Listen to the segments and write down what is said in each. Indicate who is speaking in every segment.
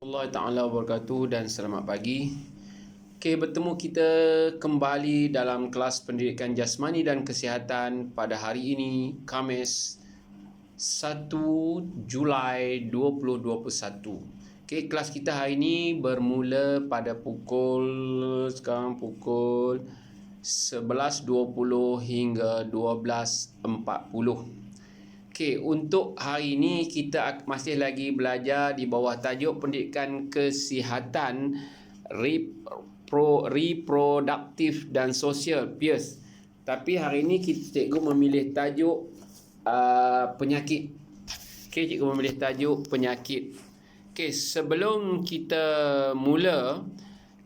Speaker 1: Allah Ta'ala wabarakatuh dan selamat pagi. Okey, bertemu kita kembali dalam kelas pendidikan jasmani dan kesihatan pada hari ini, Khamis 1 Julai 2021. Okey, kelas kita hari ini bermula pada sekarang pukul 11.20 hingga 12.40. Okey, untuk hari ini kita masih lagi belajar di bawah tajuk pendidikan kesihatan reproduktif dan sosial peers. Tapi hari ini cikgu memilih tajuk penyakit. Okey, cikgu memilih tajuk penyakit. Okey, sebelum kita mula,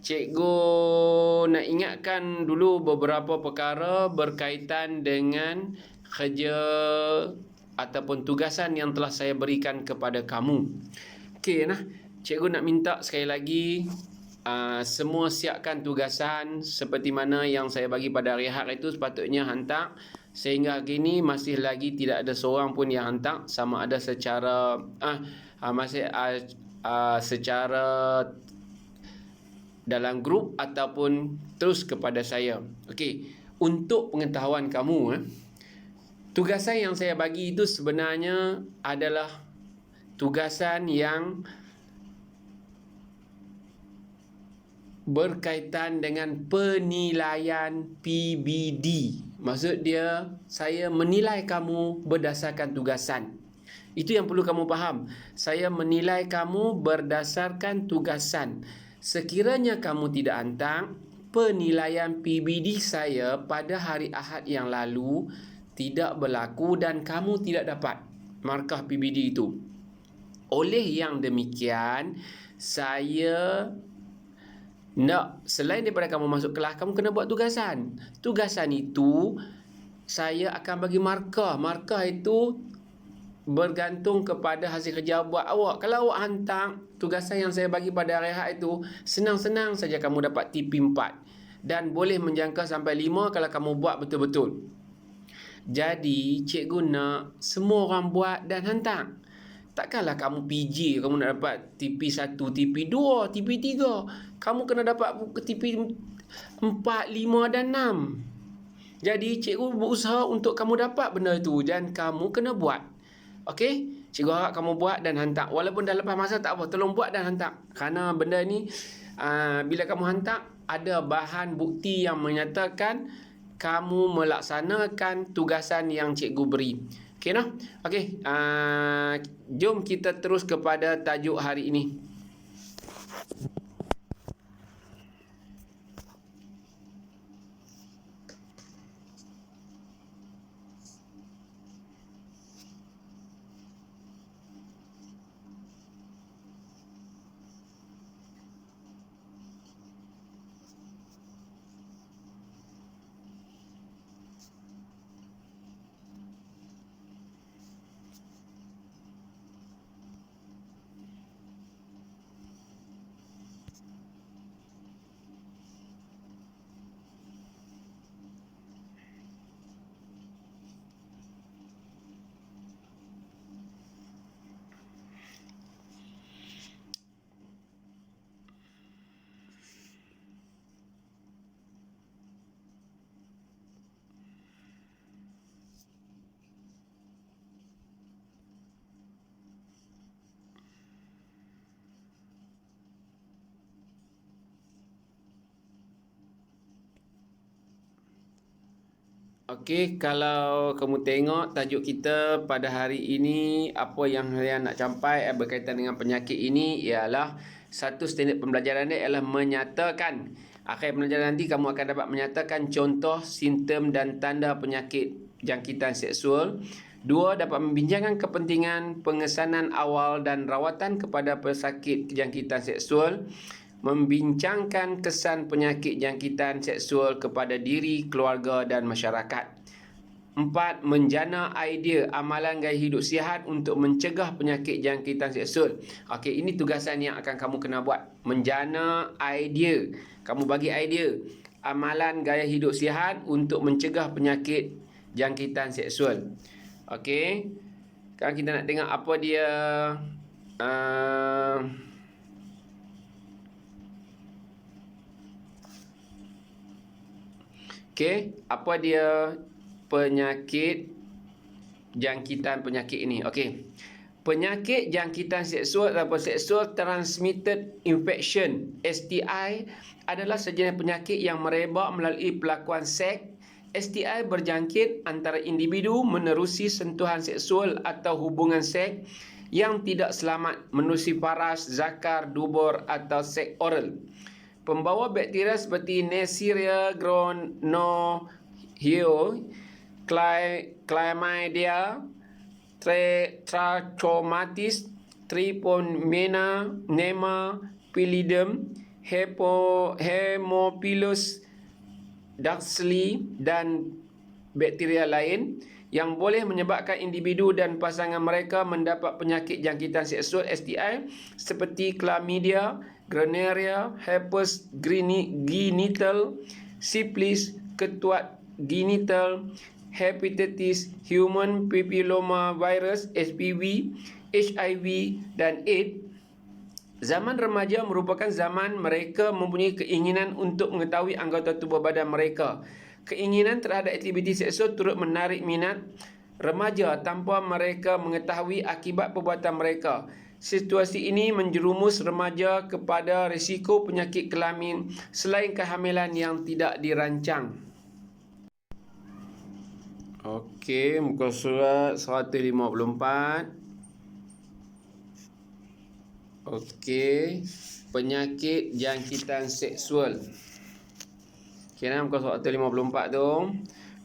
Speaker 1: cikgu nak ingatkan dulu beberapa perkara berkaitan dengan kerja ataupun tugasan yang telah saya berikan kepada kamu. Okey, cikgu nak minta sekali lagi semua siapkan tugasan seperti mana yang saya bagi pada hari Ahad itu sepatutnya hantar. Sehingga hari ini masih lagi tidak ada seorang pun yang hantar, sama ada secara secara dalam grup ataupun terus kepada saya. Okey, untuk pengetahuan kamu, tugasan yang saya bagi itu sebenarnya adalah tugasan yang berkaitan dengan penilaian PBD. Maksud dia, saya menilai kamu berdasarkan tugasan. Itu yang perlu kamu faham. Saya menilai kamu berdasarkan tugasan. Sekiranya kamu tidak hantar, penilaian PBD saya pada hari Ahad yang lalu tidak berlaku dan kamu tidak dapat markah PBD itu. Oleh yang demikian, saya nak, selain daripada kamu masuk kelas, kamu kena buat tugasan. Tugasan itu saya akan bagi markah. Markah itu bergantung kepada hasil kerja buat awak. Kalau awak hantar tugasan yang saya bagi pada hari Ahad itu, senang-senang saja kamu dapat TP 4 dan boleh menjangka sampai 5 kalau kamu buat betul-betul. Jadi cikgu nak semua orang buat dan hantar. Takkanlah kamu PJ, kamu nak dapat TP 1, TP 2, TP 3. Kamu kena dapat TP 4, 5 dan 6. Jadi cikgu berusaha untuk kamu dapat benda itu dan kamu kena buat. Okey? Cikgu harap kamu buat dan hantar. Walaupun dah lepas masa tak apa, tolong buat dan hantar. Kerana benda ni bila kamu hantar, ada bahan bukti yang menyatakan kamu melaksanakan tugasan yang cikgu beri. Okey, okey, jom kita terus kepada tajuk hari ini. Okey, kalau kamu tengok tajuk kita pada hari ini, apa yang saya nak capai berkaitan dengan penyakit ini ialah satu standard pembelajaran dia ialah menyatakan. Akhir pembelajaran nanti kamu akan dapat menyatakan contoh, simptom dan tanda penyakit jangkitan seksual. 2. Dapat membincangkan kepentingan pengesanan awal dan rawatan kepada pesakit jangkitan seksual. Membincangkan kesan penyakit jangkitan seksual kepada diri, keluarga dan masyarakat. 4. Menjana idea amalan gaya hidup sihat untuk mencegah penyakit jangkitan seksual. Okey, ini tugasan yang akan kamu kena buat. Menjana idea. Kamu bagi idea amalan gaya hidup sihat untuk mencegah penyakit jangkitan seksual. Okey. Sekarang kita nak tengok apa dia Okey, apa dia penyakit jangkitan penyakit ini? Okey. Penyakit jangkitan seksual atau sexual transmitted infection STI adalah sejenis penyakit yang merebak melalui pelakuan seks. STI berjangkit antara individu menerusi sentuhan seksual atau hubungan seks yang tidak selamat menerusi paras, zakar, dubur atau seks oral. Pembawa bakteria seperti Neisseria gonorrhoeae, Chlamydia trachomatis, Treponema pallidum, Haemophilus dactyli dan bakteria lain yang boleh menyebabkan individu dan pasangan mereka mendapat penyakit jangkitan seksual STI seperti chlamydia, gonorrhea, herpes genital, syphilis, ketuat genital, hepatitis, human papilloma virus, HPV, HIV dan AIDS. Zaman remaja merupakan zaman mereka mempunyai keinginan untuk mengetahui anggota tubuh badan mereka. Keinginan terhadap aktiviti seksual turut menarik minat remaja tanpa mereka mengetahui akibat perbuatan mereka. Situasi ini menjerumus remaja kepada risiko penyakit kelamin selain kehamilan yang tidak dirancang. Okey, muka surat 154. Okey, penyakit jangkitan seksual. Okey, muka surat 154 tu.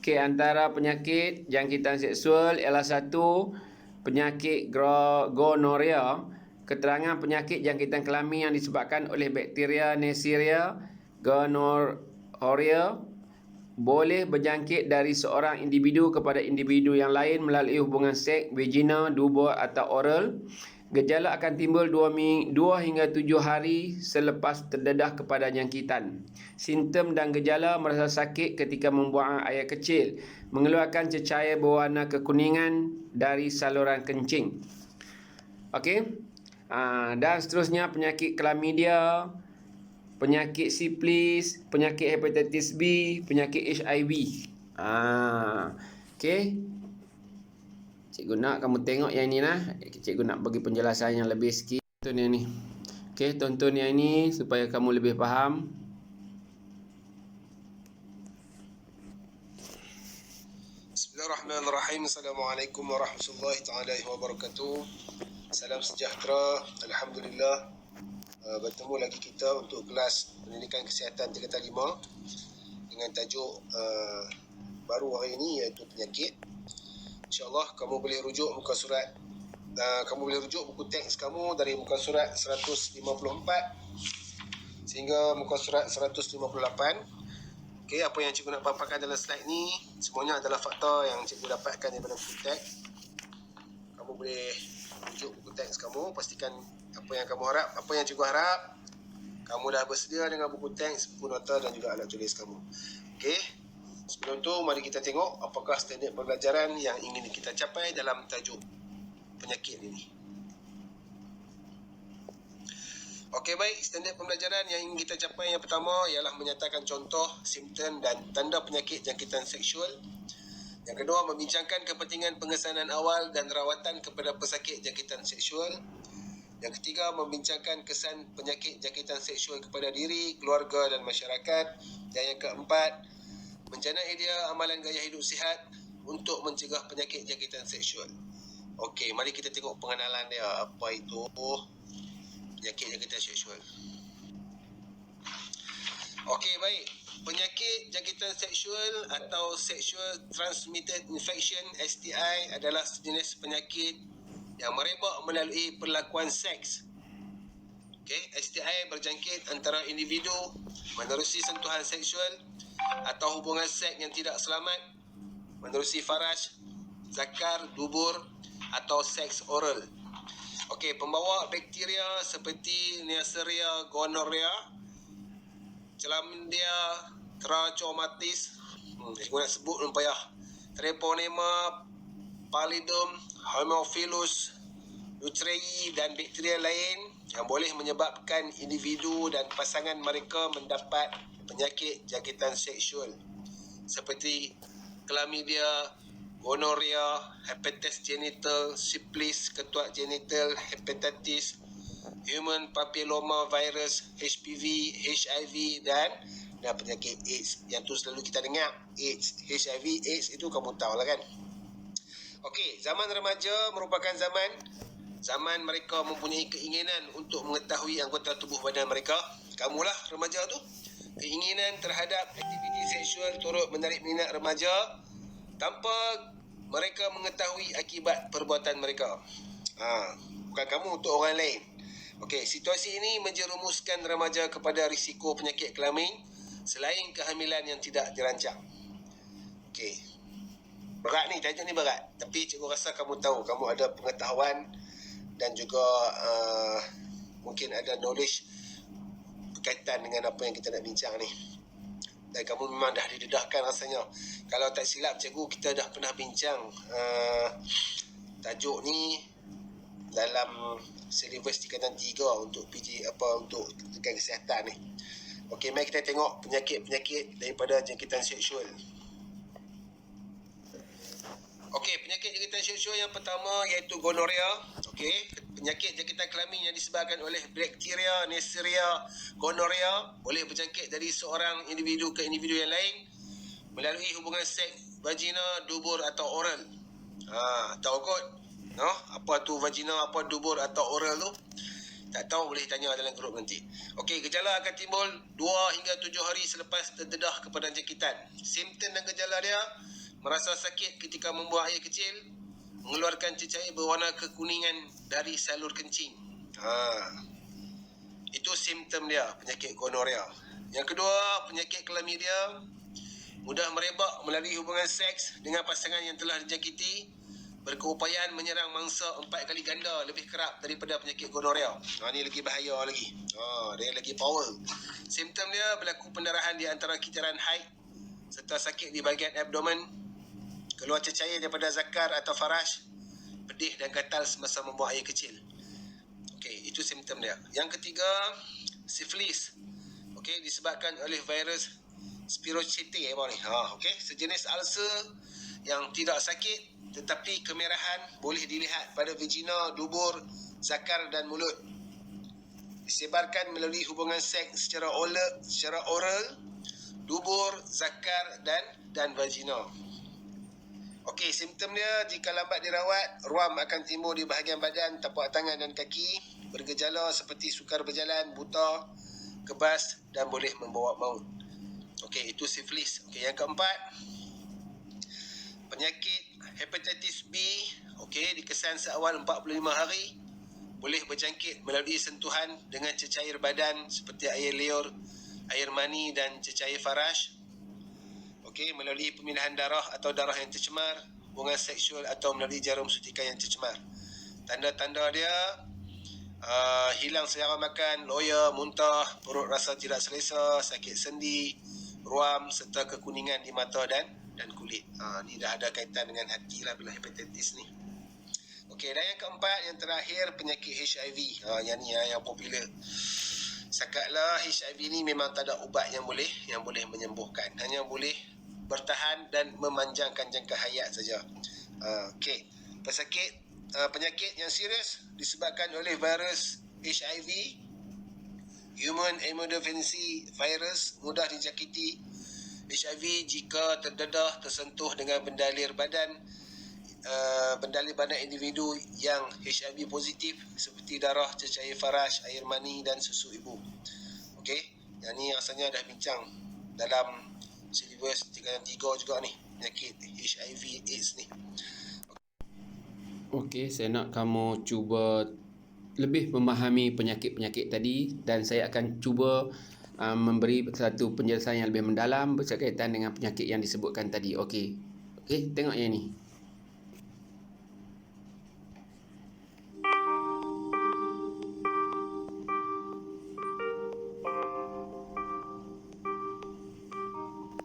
Speaker 1: Okey, antara penyakit jangkitan seksual ialah satu, penyakit gonorrhea. Keterangan penyakit jangkitan kelamin yang disebabkan oleh bakteria Neisseria gonorrhoeae boleh berjangkit dari seorang individu kepada individu yang lain melalui hubungan seks, vagina, dubur atau oral. Gejala akan timbul 2 hingga 7 hari selepas terdedah kepada jangkitan. Simptom dan gejala: merasa sakit ketika membuang air kecil, mengeluarkan cecair berwarna kekuningan dari saluran kencing. Okey. Dan seterusnya penyakit chlamydia, penyakit syphilis, penyakit hepatitis B, penyakit HIV. Okey. Cikgu nak kamu tengok yang ini lah. Cikgu nak bagi penjelasan yang lebih sikit. Tonton yang ni. Okey, tonton yang ini supaya kamu lebih faham.
Speaker 2: Bismillahirrahmanirrahim. Assalamualaikum warahmatullahi taala wabarakatuh. Salam sejahtera. Alhamdulillah. Bertemu lagi kita untuk kelas pendidikan kesihatan tingkatan 5 dengan tajuk baru hari ini iaitu penyakit. InsyaAllah kamu boleh rujuk muka surat kamu boleh rujuk buku teks kamu dari muka surat 154 sehingga muka surat 158. Okey, apa yang cikgu nak paparkan dalam slide ni semuanya adalah fakta yang cikgu dapatkan daripada buku teks. Kamu boleh rujuk buku teks kamu, pastikan apa yang kamu harap, apa yang cikgu harap kamu dah bersedia dengan buku teks, buku nota dan juga alat tulis kamu. Okey. Sebelum tu, mari kita tengok apakah standard pembelajaran yang ingin kita capai dalam tajuk penyakit ini. Okey, baik. Standard pembelajaran yang ingin kita capai yang pertama ialah menyatakan contoh, simptom dan tanda penyakit jangkitan seksual. Yang kedua, membincangkan kepentingan pengesanan awal dan rawatan kepada pesakit jangkitan seksual. Yang ketiga, membincangkan kesan penyakit jangkitan seksual kepada diri, keluarga dan masyarakat. Dan yang keempat, mencanang idea amalan gaya hidup sihat untuk mencegah penyakit jangkitan seksual. Okey, mari kita tengok pengenalan dia. Apa itu penyakit jangkitan seksual? Okey, baik. Penyakit jangkitan seksual atau Sexual Transmitted Infection STI adalah sejenis penyakit yang merebak melalui perlakuan seks. Okey, STI berjangkit antara individu menerusi sentuhan seksual atau hubungan seks yang tidak selamat menerusi faraj, zakar, dubur atau seks oral. Okey, pembawa bakteria seperti Neisseria gonorrhoeae, Chlamydia trachomatis, saya nak sebut pun payah, Treponema pallidum, Haemophilus dactyli dan bakteria lain yang boleh menyebabkan individu dan pasangan mereka mendapat penyakit jangkitan seksual. seperti chlamydia, gonorrhea, hepatitis genital, syphilis, ketuak genital, hepatitis, human papilloma virus, HPV, HIV dan penyakit AIDS. Yang tu selalu kita dengar, AIDS, HIV, AIDS itu kamu tahu lah kan. Okey, zaman remaja merupakan zaman mereka mempunyai keinginan untuk mengetahui anggota tubuh badan mereka. Kamulah remaja tu. Keinginan terhadap aktiviti seksual turut menarik minat remaja tanpa mereka mengetahui akibat perbuatan mereka. Bukan kamu, untuk orang lain. Okey, situasi ini menjerumuskan remaja kepada risiko penyakit kelamin selain kehamilan yang tidak dirancang. Okey. Berat ni, tajuk ni berat. Tapi cikgu rasa kamu tahu, kamu ada pengetahuan dan juga mungkin ada knowledge berkaitan dengan apa yang kita nak bincang ni. Dan kamu memang dah didedahkan rasanya. Kalau tak silap cikgu, kita dah pernah bincang tajuk ni dalam silibus tingkatan 3 untuk PG untuk tekan kesihatan ni. Okey, mari kita tengok penyakit-penyakit daripada jangkitan seksual. Okey, penyakit jangkitan seksual yang pertama iaitu gonorrhea. Okey, penyakit jangkitan kelamin yang disebabkan oleh bakteria Neisseria gonorrhea boleh berjangkit dari seorang individu ke individu yang lain melalui hubungan seks vagina, dubur atau oral. Tahu kot? No? Apa tu vagina, apa dubur atau oral tu? Tak tahu, boleh tanya dalam grup nanti. Okey, gejala akan timbul 2 hingga 7 hari selepas terdedah kepada jangkitan. Simptom dan gejala dia: merasa sakit ketika membuang air kecil, mengeluarkan cecair berwarna kekuningan dari salur kencing. Itu simptom dia, penyakit gonorrhea. Yang kedua, penyakit chlamydia, mudah merebak melalui hubungan seks dengan pasangan yang telah dijangkiti, berkeupayaan menyerang mangsa 4 kali ganda lebih kerap daripada penyakit gonorrhea. Ni lagi bahaya lagi. Dia lagi power. Simptom dia berlaku pendarahan di antara kitiran haid serta sakit di bahagian abdomen, keluar cecair daripada zakar atau faraj, pedih dan gatal semasa membuang air kecil. Okey, itu simptom dia. Yang ketiga, syphilis. Okey, disebabkan oleh virus Spirochete okey, sejenis ulcer yang tidak sakit tetapi kemerahan boleh dilihat pada vagina, dubur, zakar dan mulut. Disebarkan melalui hubungan seks secara oral, dubur, zakar dan vagina. Okey, simptom dia jika lambat dirawat, ruam akan timbul di bahagian badan, tapak tangan dan kaki, bergejala seperti sukar berjalan, buta, kebas dan boleh membawa maut. Okey, itu syphilis. Okey, yang keempat, penyakit hepatitis B. Okey, dikesan seawal 45 hari, boleh berjangkit melalui sentuhan dengan cecair badan seperti air liur, air mani dan cecair faraj. Okey, melalui pemilihan darah atau darah yang tercemar, hubungan seksual atau melalui jarum suntikan yang tercemar. Tanda-tanda dia hilang selera makan, loya, muntah, perut rasa tidak selesa, sakit sendi, ruam serta kekuningan di mata dan kulit. Ni dah ada kaitan dengan hati lah bila hepatitis ni. Okey, dan yang keempat, yang terakhir, penyakit HIV. Yang ni yang popular. Sakatlah HIV ni memang tak ada ubat yang boleh menyembuhkan. Hanya boleh bertahan dan memanjangkan jangka hayat saja. Okey, penyakit yang serius disebabkan oleh virus HIV, human immunodeficiency virus, mudah dijangkiti HIV jika terdedah tersentuh dengan bendalir badan individu yang HIV positif seperti darah, cecair faraj, air mani dan susu ibu. Okey, yang ni rasanya dah bincang dalam silibus 3 juga ni, penyakit HIV AIDS ni.
Speaker 1: Okey, saya nak kamu cuba lebih memahami penyakit-penyakit tadi dan saya akan cuba memberi satu penjelasan yang lebih mendalam berkaitan dengan penyakit yang disebutkan tadi. Okey, tengok yang ni.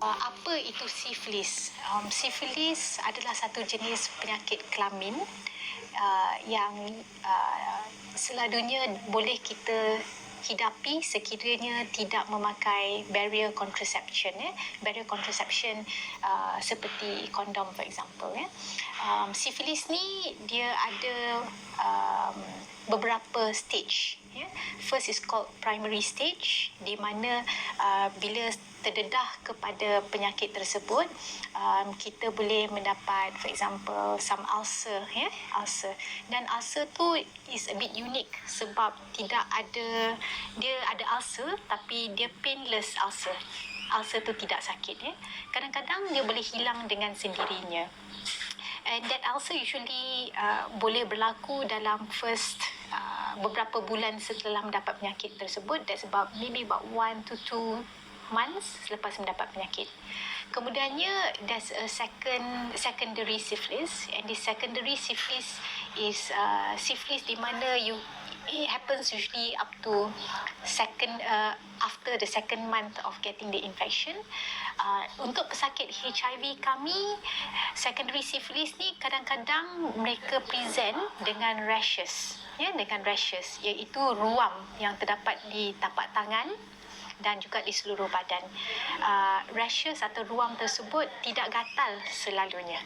Speaker 3: Apa itu sifilis? Sifilis adalah satu jenis penyakit kelamin yang selalunya boleh kita hidapi sekiranya tidak memakai barrier contraception. Barrier contraception seperti kondom for example. Sifilis ni dia ada beberapa stage. First is called primary stage, di mana bila terdedah kepada penyakit tersebut, kita boleh mendapat for example some ulcer, ulcer. Dan ulcer tu is a bit unique sebab dia ada ulcer tapi dia painless ulcer. Ulcer tu tidak sakit. Kadang-kadang dia boleh hilang dengan sendirinya. And that ulcer usually boleh berlaku dalam first beberapa bulan setelah mendapat penyakit tersebut. That's about maybe about 1 to 2 months selepas mendapat penyakit. Kemudiannya there's a secondary syphilis, and the secondary syphilis is syphilis di mana it happens usually up to after the second month of getting the infection. Untuk pesakit HIV kami, secondary syphilis ni kadang-kadang mereka present dengan rashes, iaitu ruam yang terdapat di tapak tangan dan juga di seluruh badan. Rashes atau ruam tersebut tidak gatal selalunya.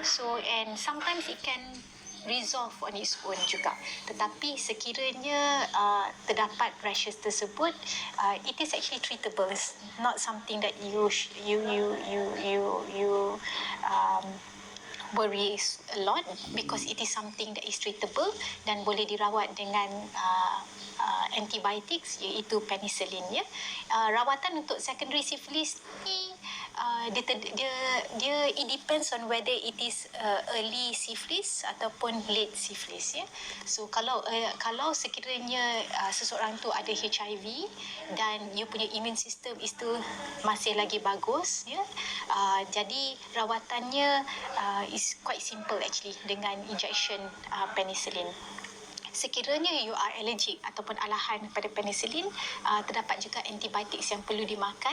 Speaker 3: So and sometimes it can resolve on its own juga. Tetapi sekiranya terdapat rashes tersebut, it is actually treatable. It's not something that you worry a lot, because it is something that is treatable dan boleh dirawat dengan antibiotics, iaitu penicillin. Rawatan untuk secondary syphilis ni dia it depends on whether it is early syphilis ataupun late syphilis. So kalau sekiranya seseorang tu ada HIV dan you punya immune system itu masih lagi bagus, jadi rawatannya is quite simple actually dengan injection penicillin. Sekiranya you are allergic ataupun alahan pada penicillin, terdapat juga antibiotik yang perlu dimakan.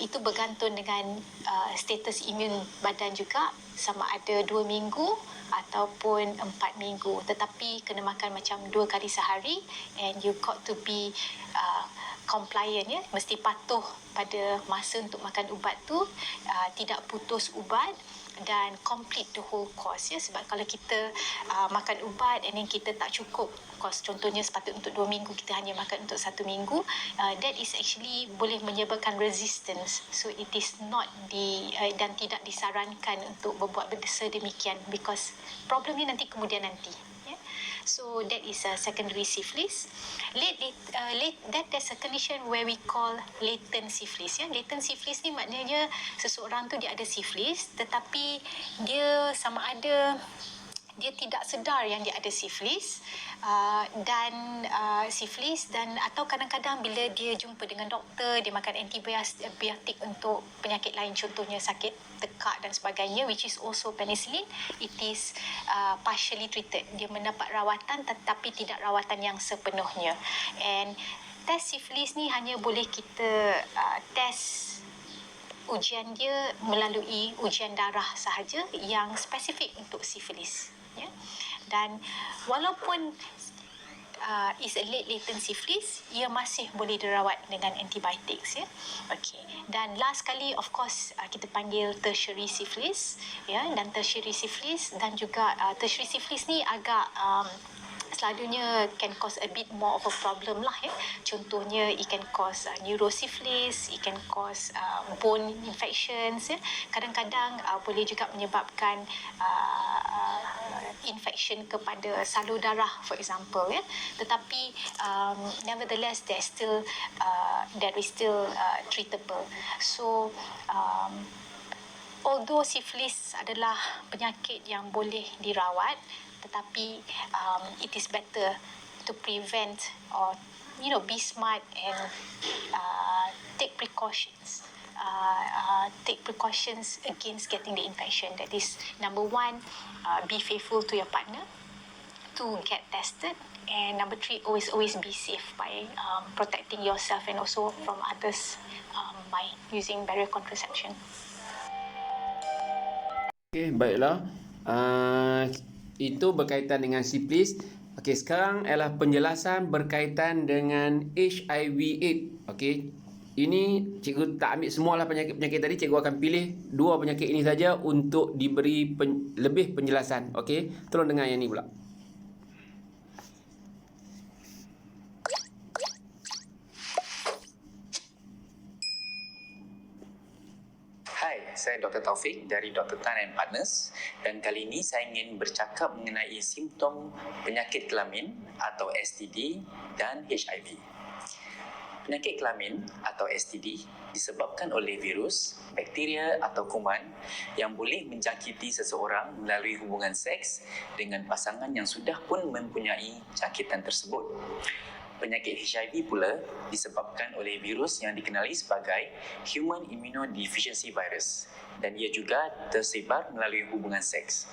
Speaker 3: Itu bergantung dengan status imun badan juga, sama ada 2 minggu ataupun 4 minggu. Tetapi kena makan macam 2 kali sehari, and you got to be compliant, mesti patuh pada masa untuk makan ubat tu, tidak putus ubat dan complete the whole course. Sebab kalau kita makan ubat and then kita tak cukup course, contohnya sepatutnya untuk 2 minggu kita hanya makan untuk 1 minggu, that is actually boleh menyebabkan resistance. So it is not dan tidak disarankan untuk berbuat sedemikian, because problem ni nanti kemudian nanti. So that is a secondary syphilis. That's a condition where we call latent syphilis. Latent syphilis ni maknanya seseorang tu dia ada syphilis, tetapi dia sama ada dia tidak sedar yang dia ada syphilis, dan atau kadang-kadang bila dia jumpa dengan doktor, dia makan antibiotik untuk penyakit lain, contohnya sakit tekak dan sebagainya, which is also penicillin, it is partially treated. Dia mendapat rawatan tetapi tidak rawatan yang sepenuhnya. And test syphilis ni hanya boleh kita test ujian dia melalui ujian darah sahaja yang spesifik untuk syphilis. Dan walaupun is a late latent syphilis, ia masih boleh dirawat dengan antibiotics. Okay. Dan last kali of course kita panggil tertiary syphilis, dan tertiary syphilis dan juga tertiary syphilis ni agak selalunya can cause a bit more of a problem lah. Contohnya it can cause neurosyphilis, it can cause bone infections. Kadang-kadang boleh juga menyebabkan infection kepada salur darah for example. Tetapi nevertheless there is still treatable. So although syphilis adalah penyakit yang boleh dirawat, tetapi it is better to prevent or be smart and take precautions against getting the infection. That is number 1, be faithful to your partner, 2, get tested, and number 3, always be safe by protecting yourself and also from others by using barrier contraception.
Speaker 1: Okay, baiklah. Itu berkaitan dengan syphilis. Okey, sekarang ialah penjelasan berkaitan dengan HIV/AIDS. Okey. Ini cikgu tak ambil semualah penyakit-penyakit tadi, cikgu akan pilih 2 penyakit ini saja untuk diberi lebih penjelasan. Okey, tolong dengar yang ni pula.
Speaker 4: Hai, saya Dr. Taufik dari Dr. Tan and Partners dan kali ini saya ingin bercakap mengenai simptom penyakit kelamin atau STD dan HIV. Penyakit kelamin atau STD disebabkan oleh virus, bakteria atau kuman yang boleh menjangkiti seseorang melalui hubungan seks dengan pasangan yang sudah pun mempunyai jangkitan tersebut. Penyakit HIV pula disebabkan oleh virus yang dikenali sebagai Human Immunodeficiency Virus dan ia juga tersebar melalui hubungan seks.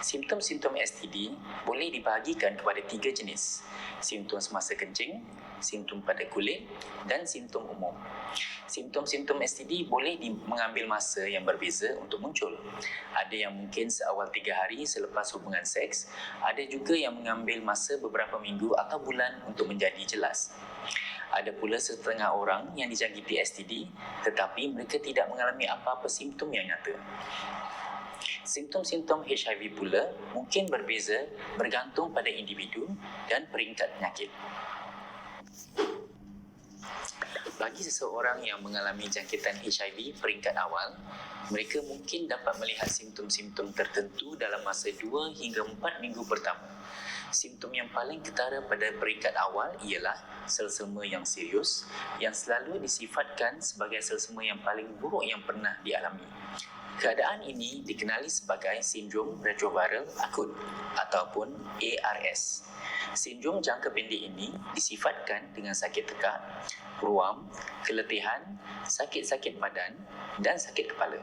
Speaker 4: Simptom-simptom STD boleh dibahagikan kepada 3 jenis. Simptom semasa kencing, simptom pada kulit dan simptom umum. Simptom-simptom STD boleh mengambil masa yang berbeza untuk muncul. Ada yang mungkin seawal 3 hari selepas hubungan seks, ada juga yang mengambil masa beberapa minggu atau bulan untuk menjadi jelas. Ada pula setengah orang yang dijangkiti STD tetapi mereka tidak mengalami apa-apa simptom yang nyata. Simptom-simptom HIV pula mungkin berbeza bergantung pada individu dan peringkat penyakit. Bagi seseorang yang mengalami jangkitan HIV peringkat awal, mereka mungkin dapat melihat simptom-simptom tertentu dalam masa 2 hingga 4 minggu pertama. Simptom yang paling ketara pada peringkat awal ialah selsema yang serius yang selalu disifatkan sebagai selsema yang paling buruk yang pernah dialami. Keadaan ini dikenali sebagai sindrom retroviral akut ataupun ARS. Sindrom jangka pendek ini disifatkan dengan sakit tekak, ruam, keletihan, sakit-sakit badan dan sakit kepala.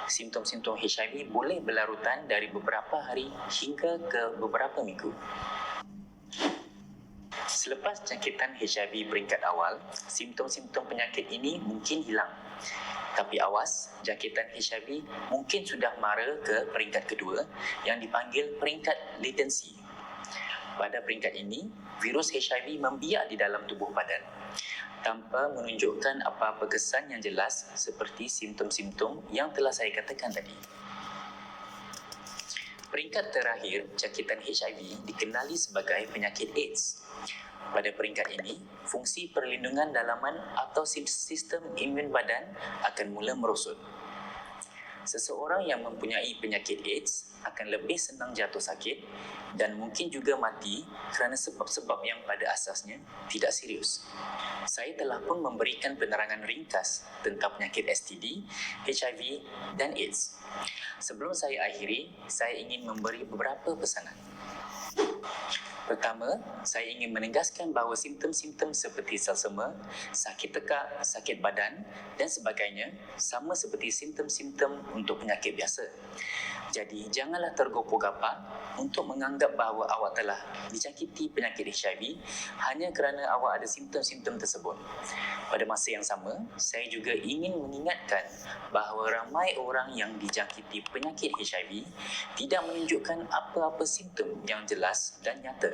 Speaker 4: Simptom-simptom HIV boleh berlarutan dari beberapa hari hingga ke beberapa minggu. Selepas jangkitan HIV peringkat awal, simptom-simptom penyakit ini mungkin hilang. Tapi awas, jangkitan HIV mungkin sudah mara ke peringkat kedua yang dipanggil peringkat latensi. Pada peringkat ini, virus HIV membiak di dalam tubuh badan tanpa menunjukkan apa-apa kesan yang jelas seperti simptom-simptom yang telah saya katakan tadi. Peringkat terakhir, jangkitan HIV dikenali sebagai penyakit AIDS. Pada peringkat ini, fungsi perlindungan dalaman atau sistem imun badan akan mula merosot. Seseorang yang mempunyai penyakit AIDS akan lebih senang jatuh sakit dan mungkin juga mati kerana sebab-sebab yang pada asasnya tidak serius. Saya telah pun memberikan penerangan ringkas tentang penyakit STD, HIV dan AIDS. Sebelum saya akhiri, saya ingin memberi beberapa pesanan. Pertama, saya ingin menegaskan bahawa simptom-simptom seperti selsema, sakit tekak, sakit badan dan sebagainya sama seperti simptom-simptom untuk penyakit biasa. Jadi, janganlah tergopoh-gapak untuk menganggap bahawa awak telah dijangkiti penyakit HIV hanya kerana awak ada simptom-simptom tersebut. Pada masa yang sama, saya juga ingin mengingatkan bahawa ramai orang yang dijangkiti penyakit HIV tidak menunjukkan apa-apa simptom yang jelas dan nyata.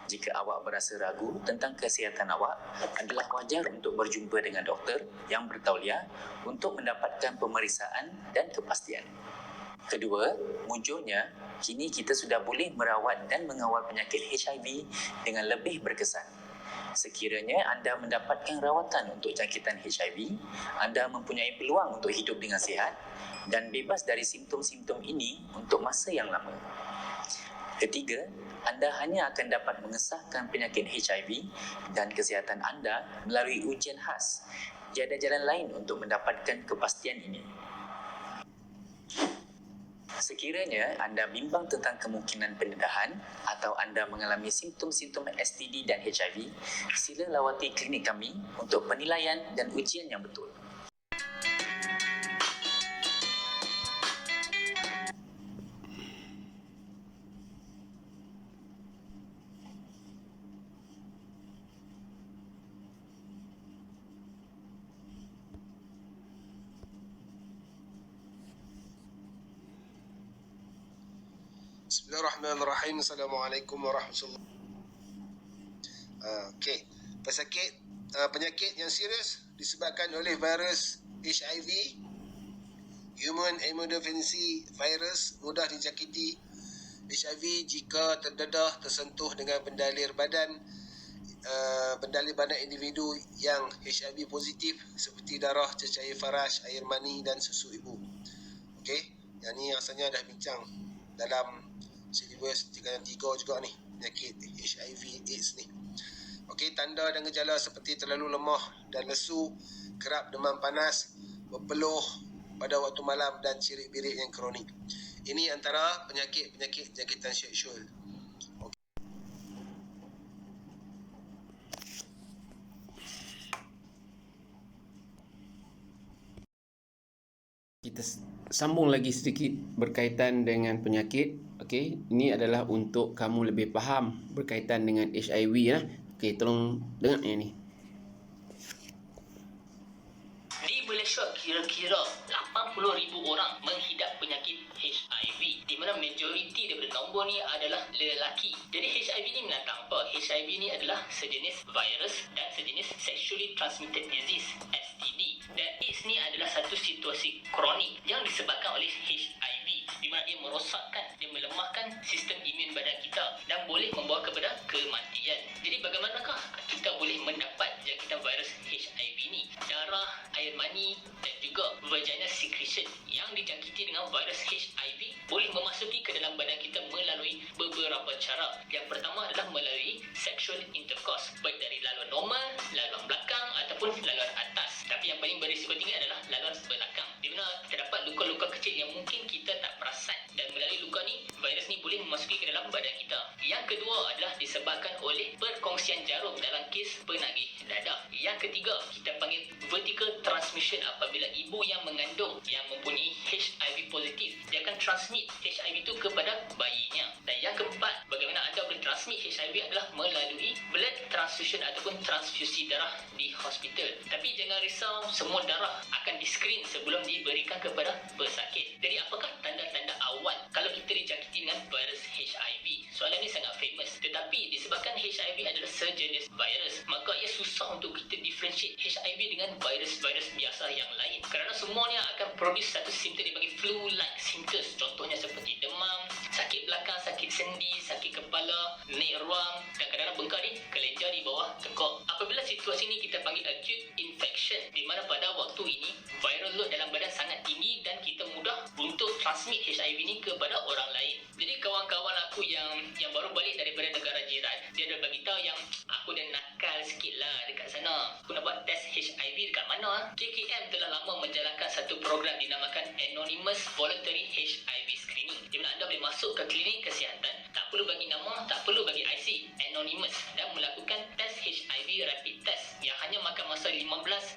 Speaker 4: Jika awak berasa ragu tentang kesihatan awak, adalah wajar untuk berjumpa dengan doktor yang bertauliah untuk mendapatkan pemeriksaan dan kepastian. Kedua, mujurnya, kini kita sudah boleh merawat dan mengawal penyakit HIV dengan lebih berkesan. Sekiranya anda mendapatkan rawatan untuk jangkitan HIV, anda mempunyai peluang untuk hidup dengan sihat dan bebas dari simptom-simptom ini untuk masa yang lama. Ketiga, anda hanya akan dapat mengesahkan penyakit HIV dan kesihatan anda melalui ujian khas. Tiada jalan lain untuk mendapatkan kepastian ini. Sekiranya anda bimbang tentang kemungkinan pendedahan atau anda mengalami simptom-simptom STD dan HIV, sila lawati klinik kami untuk penilaian dan ujian yang betul.
Speaker 2: Bismillahirrahmanirrahim. Assalamualaikum warahmatullahi. Okey. Penyakit yang serius disebabkan oleh virus HIV, Human Immunodeficiency Virus, mudah dijangkiti. HIV jika terdedah tersentuh dengan bendalir badan individu yang HIV positif seperti darah, cecair faraj, air mani dan susu ibu. Okey, yang ni asalnya dah bincang dalam silibus 3 juga ni, penyakit HIV AIDS ni. Okey, tanda dan gejala seperti terlalu lemah dan lesu, kerap demam panas, berpeluh pada waktu malam dan cirit-birit yang kronik. Ini antara penyakit-penyakit jangkitan seksual.
Speaker 1: Kita sambung lagi sedikit berkaitan dengan penyakit. Okey, ini adalah untuk kamu lebih faham berkaitan dengan HIV lah. Okey, tolong dengar yang ni.
Speaker 4: Di Malaysia, kira-kira 80,000 orang menghidap penyakit HIV, di mana majoriti daripada nombor ni adalah lelaki. Jadi HIV ni menantang apa? HIV ni adalah sejenis virus dan sejenis sexually transmitted disease, STD. Dan AIDS ni adalah satu situasi kronik yang disebabkan oleh HIV, di mana ia merosakkan, dia melemahkan sistem imun badan kita dan boleh membawa kepada kematian. Jadi bagaimanakah kita boleh mendapat jangkitan virus HIV ni? Darah, air mani dan juga vaginal secretion yang dijangkiti dengan virus HIV boleh memasuki ke dalam badan kita melalui beberapa cara. Yang pertama adalah melalui sexual intercourse, baik dari laluan normal, laluan belakang ataupun laluan atas. Tapi yang paling berisiko tinggi adalah laluan belakang, di mana terdapat luka-luka kecil yang mungkin kita tak perasan, dan melalui luka ni virus ni boleh memasuki ke dalam badan kita. Yang kedua adalah disebabkan oleh perkongsian jarum dalam kes penagih dadah. Yang ketiga kita panggil vertical transmission, apabila ibu yang mengandung yang mempunyai HIV positif, dia akan transmit HIV itu kepada bayinya. Dan yang keempat, bagaimana anda boleh transmit HIV adalah melalui blood transfusion ataupun transfusi darah di hospital. Tapi jangan risau, semua darah akan di-screen sebelum diberikan kepada pesakit. Jadi apakah tanda-tanda awal kalau kita dijangkiti dengan virus HIV? Soalan ini sangat famous. Tetapi disebabkan HIV adalah sejenis virus, maka ia susah untuk kita differentiate HIV dengan virus-virus biasa yang lain. Kerana semuanya akan produce satu simptom dipanggil flu-like symptoms. Contohnya seperti demam, sakit belakang, sakit sendi, sakit kepala, naik ruam dan kadang-kadang bengkak di kelenjar di bawah tekuk. Apabila situasi ini kita panggil acute infection, di mana pada waktu ini viral load dalam badan sangat tinggi dan kita mudah untuk transmit HIV ini kepada orang lain. Jadi kawan-kawan aku yang baru balik daripada negara jiran, dia dah bagi tahu yang aku dah nakal sikit lah dekat sana. Aku nak buat test HIV dekat mana? KKM telah lama menjalankan satu program dinamakan Anonymous Voluntary HIV Screening, di mana anda boleh masuk ke klinik kesihatan, tak perlu bagi nama, tak perlu bagi IC, anonymous, dan melakukan test HIV rapid test yang hanya makan masa 15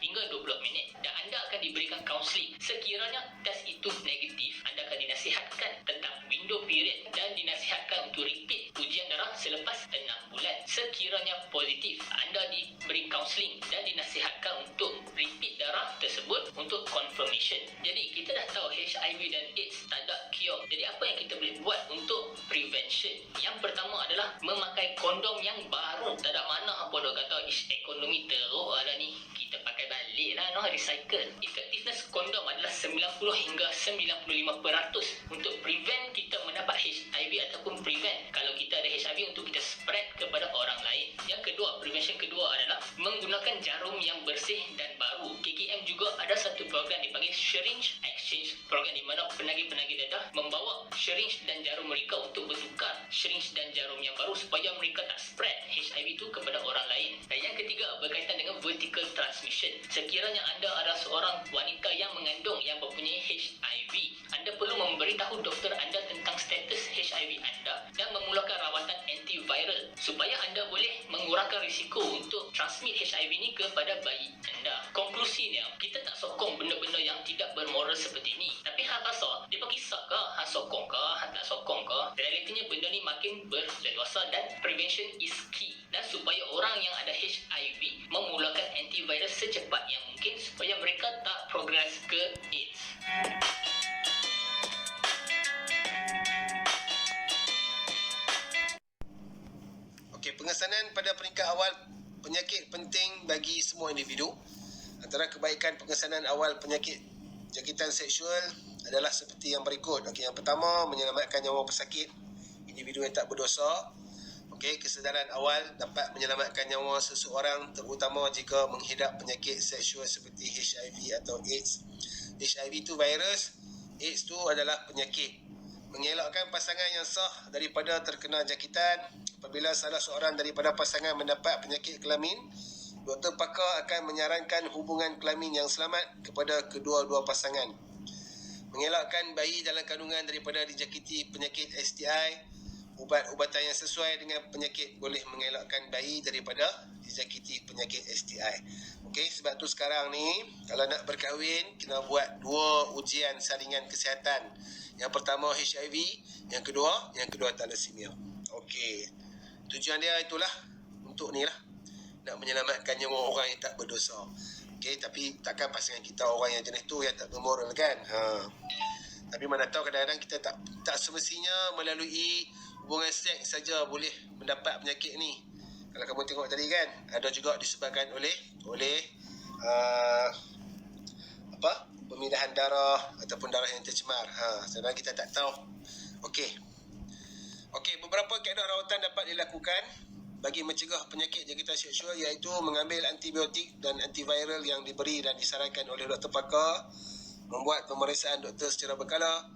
Speaker 4: hingga 20 minit, dan anda akan diberikan kaunseling. Sekiranya test itu negatif, anda akan dinasihatkan tentang window period dan dinasihatkan untuk repeat ujian darah selepas 6 bulan. Sekiranya positif, anda diberi kaunseling dan dinasihatkan untuk repeat darah tersebut untuk confirmation. Jadi kita dah tahu HIV dan AIDS tak ada cure. Jadi apa yang kita boleh buat untuk prevention? Yang pertama adalah memakai kondom yang baru. Tak ada mana apa dia kata ekonomi teruk lah ni, kita pakai balik lah, recycle. Effectiveness kondom adalah 90 hingga 95% untuk prevent kita mendapat HIV ataupun prevent kalau kita ada HIV untuk kita spread kepada orang lain. Yang kedua, prevention kedua adalah menggunakan jarum yang bersih dan baru. KKM juga ada satu program dipanggil syringe exchange program, di mana penagih-penagih dadah membawa syringe dan jarum mereka untuk bertukar syringe dan jarum yang baru supaya mereka tak spread HIV itu kepada orang lain. Dan yang ketiga berkaitan dengan vertical transmission. Sekiranya anda adalah seorang wanita yang mengandung yang mempunyai HIV, anda perlu memberitahu doktor anda tentang status HIV anda dan memulakan rawatan antiviral supaya anda boleh mengurangkan risiko untuk transmit HIV ini kepada bayi anda. Konklusinya, kita tak sokong benda-benda yang tidak bermoral seperti ini. Tapi hal rasa, dia pakai kisah ke, hal sokong ke, hal tak sokong ke, realitinya benda ni makin berleluasa dan prevention is key. Dan supaya orang yang ada HIV memulakan antivirus secepat yang mungkin supaya mereka tak progres ke AIDS.
Speaker 2: awal, penyakit penting bagi semua individu. Antara kebaikan pengesanan awal penyakit jangkitan seksual adalah seperti yang berikut. Okey, yang pertama, menyelamatkan nyawa pesakit, individu yang tak berdosa. Okey, kesedaran awal dapat menyelamatkan nyawa seseorang, terutama jika menghidap penyakit seksual seperti HIV atau AIDS. HIV itu virus, AIDS itu adalah penyakit. Mengelakkan pasangan yang sah daripada terkena jangkitan. Apabila salah seorang daripada pasangan mendapat penyakit kelamin, doktor pakar akan menyarankan hubungan kelamin yang selamat kepada kedua-dua pasangan. Mengelakkan bayi dalam kandungan daripada dijangkiti penyakit STI. Ubat-ubatan yang sesuai dengan penyakit boleh mengelakkan bayi daripada dijangkiti penyakit STI. Okey, sebab tu sekarang ni kalau nak berkahwin kena buat 2 ujian saringan kesihatan. Yang pertama HIV, yang kedua thalassemia. Okey. Tujuan dia itulah untuk ni lah, nak menyelamatkan nyawa orang yang tak berdosa. Okey, tapi takkan pasangan kita orang yang jenis tu yang tak bermoral kan. Tapi mana tahu kadang-kadang kita tak semestinya melalui hubungan seks saja boleh mendapat penyakit ni. Kalau kamu tengok tadi kan, ada juga disebabkan oleh pemindahan darah ataupun darah yang tercemar. Sebenarnya kita tak tahu. Okey, beberapa kaedah rawatan dapat dilakukan bagi mencegah penyakit jangkitan seksual, iaitu mengambil antibiotik dan antiviral yang diberi dan disarankan oleh doktor pakar, membuat pemeriksaan doktor secara berkala,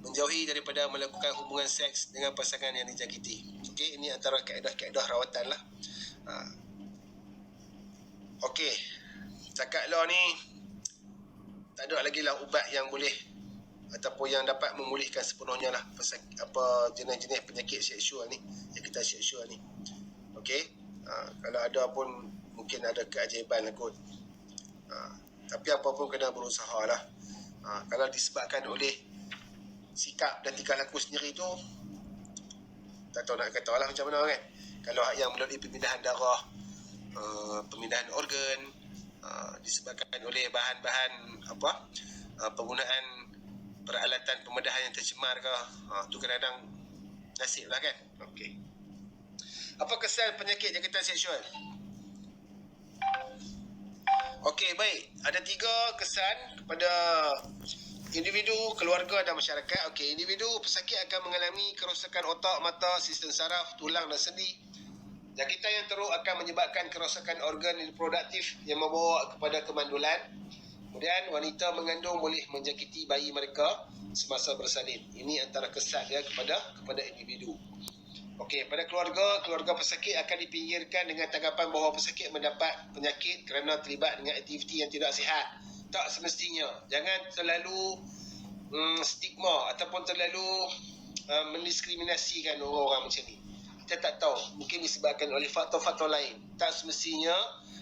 Speaker 2: menjauhi daripada melakukan hubungan seks dengan pasangan yang dijangkiti. Okey, ini antara kaedah-kaedah rawatan lah. Okey, cakap lah ni tak ada lagi lah ubat yang boleh ataupun yang dapat memulihkan sepenuhnya lah jenis-jenis penyakit seksual ni, jangkitan seksual ni. Okey, kalau ada pun mungkin ada keajaiban lah kot. Tapi apa pun kena berusaha lah. Kalau disebabkan oleh sikap dan tingkah laku sendiri tu, tak tahu nak kata lah macam mana kan. Kalau yang melalui pemindahan darah, pemindahan organ, disebabkan oleh bahan-bahan penggunaan peralatan pembedahan yang tercemar ke, tu kadang-kadang nasib lah kan. Okey. Apa kesan penyakit jangkitan seksual? Okey, baik. Ada 3 kesan kepada individu, keluarga dan masyarakat. Okey, individu pesakit akan mengalami kerosakan otak, mata, sistem saraf, tulang dan sendi. Jangkitan yang teruk akan menyebabkan kerosakan organ reproduktif yang membawa kepada kemandulan. Kemudian wanita mengandung boleh menjangkiti bayi mereka semasa bersalin. Ini antara kesan dia kepada individu. Okey, pada keluarga pesakit akan dipinggirkan dengan tanggapan bahawa pesakit mendapat penyakit kerana terlibat dengan aktiviti yang tidak sihat. Tak semestinya. Jangan terlalu stigma ataupun terlalu mendiskriminasikan orang-orang macam ni. Kita tak tahu, mungkin disebabkan oleh faktor-faktor lain. Tak semestinya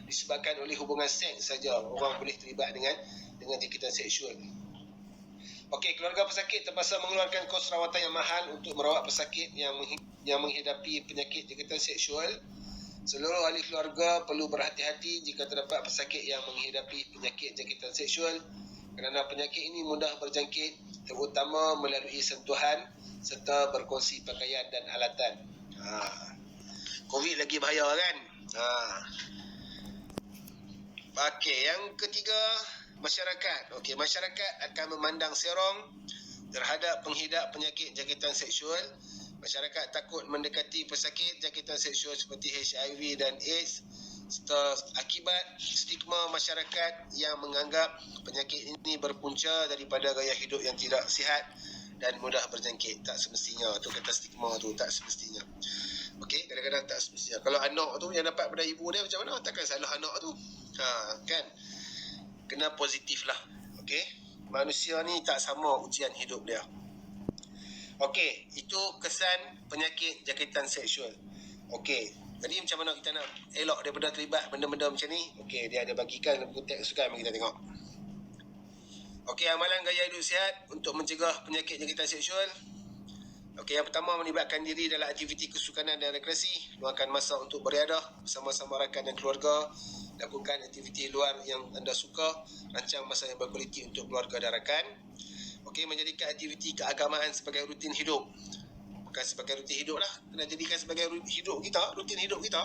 Speaker 2: disebabkan oleh hubungan seks saja orang boleh terlibat dengan jangkitan seksual. Okey, keluarga pesakit terpaksa mengeluarkan kos rawatan yang mahal untuk merawat pesakit yang menghidapi penyakit jangkitan seksual. Seluruh ahli keluarga perlu berhati-hati jika terdapat pesakit yang menghidapi penyakit jangkitan seksual, kerana penyakit ini mudah berjangkit, terutama melalui sentuhan serta berkongsi pakaian dan alatan. COVID lagi bahaya kan. Okey, yang ketiga, masyarakat. Okey, masyarakat akan memandang serong terhadap penghidap penyakit jangkitan seksual. Masyarakat takut mendekati pesakit jangkitan seksual seperti HIV dan AIDS serta akibat stigma masyarakat yang menganggap penyakit ini berpunca daripada gaya hidup yang tidak sihat dan mudah berjangkit. Tak semestinya. Tu kata stigma tu, tak semestinya. Okey, kadang-kadang tak semestinya. Kalau anak tu yang dapat pada ibu dia macam mana? Takkan salah anak tu. Kan? Kena positif lah. Okey? Manusia ni tak sama ujian hidup dia. Okey, itu kesan penyakit jangkitan seksual. Okey, jadi macam mana kita nak elok daripada terlibat benda-benda macam ni? Okey, dia ada bagikan dalam konteks sukan, mari kita tengok. Okey, amalan gaya hidup sihat untuk mencegah penyakit jangkitan seksual. Okey, yang pertama, melibatkan diri dalam aktiviti kesukanan dan rekreasi. Luangkan masa untuk beriadah bersama-sama rakan dan keluarga. Lakukan aktiviti luar yang anda suka. Rancang masa yang berkualiti untuk keluarga dan rakan. Okey, menjadikan aktiviti keagamaan sebagai rutin hidup. Bukan sebagai rutin hidup lah, kena jadikan sebagai hidup kita, rutin hidup kita.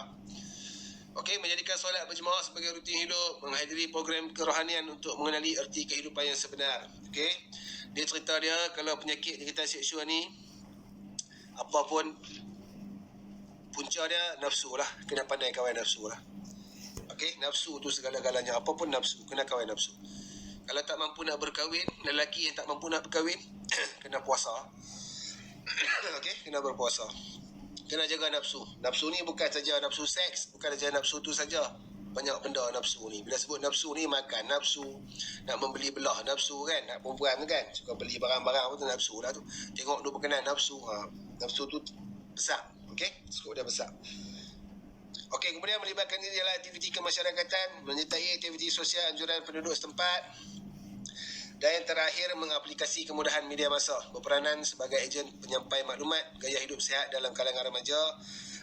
Speaker 2: Okey, menjadikan solat berjemaah sebagai rutin hidup, menghadiri program kerohanian untuk mengenali erti kehidupan yang sebenar. Okey. Dia cerita dia kalau penyakit jangkitan seksual ni apa pun punca dia nafsu lah. Kena pandai kawal nafsu lah. Okey, nafsu tu segala-galanya. Apa pun nafsu, kena kawal nafsu. Kalau tak mampu nak berkahwin, lelaki yang tak mampu nak berkahwin, kena puasa. Okey, kena berpuasa. Kena jaga nafsu. Nafsu ni bukan saja nafsu seks, bukan saja nafsu tu saja. Banyak benda nafsu ni. Bila sebut nafsu ni, makan nafsu, nak membeli belah nafsu kan, nak perempuan kan, suka beli barang-barang apa tu nafsu lah tu. Tengok dua berkenan nafsu. Nafsu tu besar. Okey, skop dia besar. Okey, kemudian melibatkan diri dalam aktiviti kemasyarakatan, menyertai aktiviti sosial anjuran penduduk setempat. Dan yang terakhir, mengaplikasi kemudahan media masa, berperanan sebagai ejen penyampai maklumat gaya hidup sihat dalam kalangan remaja.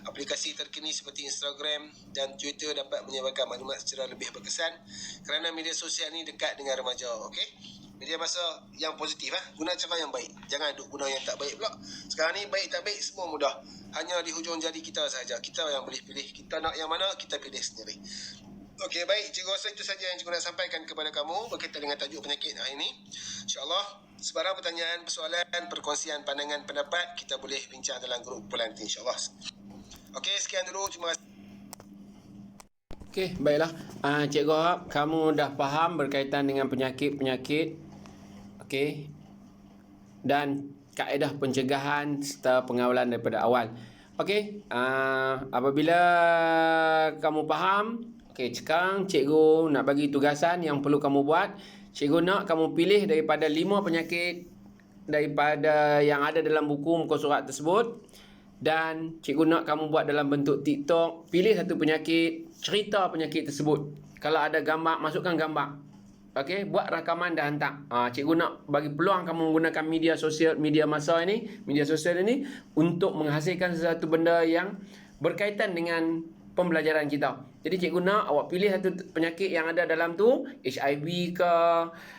Speaker 2: Aplikasi terkini seperti Instagram dan Twitter dapat menyebarkan maklumat secara lebih berkesan kerana media sosial ni dekat dengan remaja. Okey, media masa yang positif guna cara yang baik, jangan duk guna yang tak baik pula. Sekarang ni baik tak baik semua mudah, hanya di hujung jari kita saja. Kita yang boleh pilih, kita nak yang mana kita pilih sendiri. Okey, baik. Cikgu rasa itu saja yang cikgu nak sampaikan kepada kamu berkaitan dengan tajuk penyakit hari ini. InsyaAllah, sebarang pertanyaan, persoalan, perkongsian pandangan, pendapat, kita boleh bincang dalam grup kumpulan nanti, insyaAllah. Okey, sekian dulu. Terima kasih.
Speaker 1: Okey, baiklah. Cikgu harap kamu dah faham berkaitan dengan penyakit-penyakit. Okey. Dan kaedah pencegahan serta pengawalan daripada awal. Okey, apabila kamu faham, okey, sekarang cikgu nak bagi tugasan yang perlu kamu buat. Cikgu nak kamu pilih daripada 5 penyakit daripada yang ada dalam buku muka surat tersebut. Dan cikgu nak kamu buat dalam bentuk TikTok. Pilih satu penyakit, cerita penyakit tersebut. Kalau ada gambar, masukkan gambar. Okey, buat rakaman dan hantar. Cikgu nak bagi peluang kamu menggunakan media sosial, media sosial ini untuk menghasilkan sesuatu benda yang berkaitan dengan pembelajaran kita. Jadi cikgu nak awak pilih satu penyakit yang ada dalam tu, HIV ke,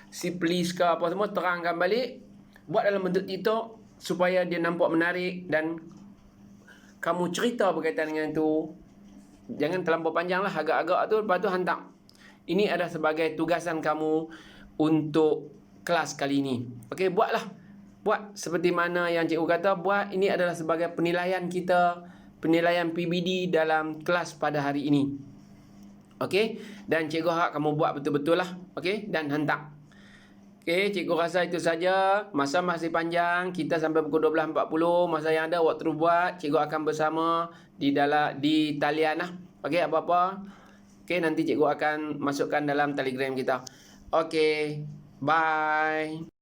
Speaker 1: syphilis ke, apa semua, terangkan balik. Buat dalam bentuk TikTok supaya dia nampak menarik dan kamu cerita berkaitan dengan tu. Jangan terlampau panjang lah, agak-agak tu, lepas tu hantar. Ini adalah sebagai tugasan kamu untuk kelas kali ini. Okey, buatlah. Buat seperti mana yang cikgu kata, buat. Ini adalah sebagai penilaian kita, penilaian PBD dalam kelas pada hari ini. Okey, dan cikgu harap kamu buat betul-betul lah. Okey, dan hantar. Okey, cikgu rasa itu saja. Masa masih panjang, kita sampai pukul 12.40. Masa yang ada awak terus buat. Cikgu akan bersama di talian lah. Okey, apa-apa. Okey, nanti cikgu akan masukkan dalam Telegram kita. Okey, bye.